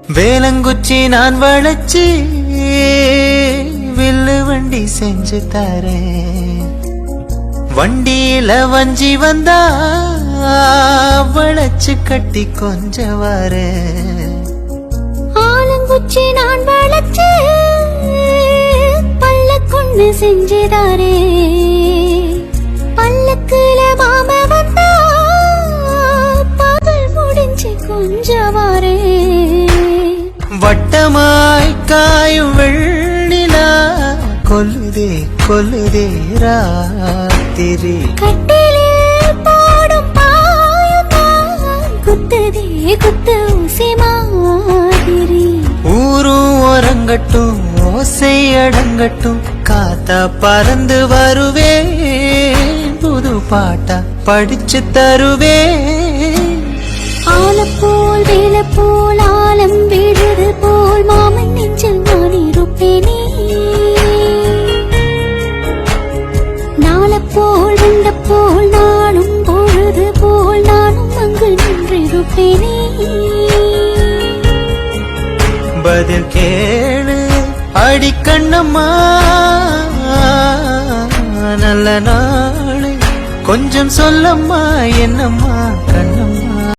வேலங்குச்சி நான் வளைச்சு வில்லு வண்டி செஞ்சு தரேன். வண்டியில வஞ்சி வந்தா வளைச்சு கட்டி கொஞ்சம் வரேன். ஆலங்குச்சி நான் வளைச்சு பல்லக்குன்னு செஞ்சு தரேன். பல்லக்குல மாம வந்தா பகல் முடிஞ்சு கொஞ்சம் வரேன். வட்டமாய் காயும் வெள்ளிலா கொல்லுதே கொல்லுதே ராத்திரி. கட்டிலில் போடும் பாயுதான் குத்துதே குத்து ஊசி மாதிரி. ஊரும் உறங்கட்டும் ஓசை அடங்கட்டும் காத்தா பறந்து வருவேன். புது பாட்டா படிச்சு தருவேன். ஆலப்போல் வேலப்போல் ஆலம் விழுது போல் மாமன் நெஞ்சில் நான் இருப்பேனே. நாளப்போல் வெண்டப்போல் நானும் பொழுது போல் நானும் அங்கு நின்றிருப்பேனே. பதில் கேளு அடிக்கண்ணம்மா நல்ல நாளு கொஞ்சம் சொல்லம்மா என்னம்மா கண்ணு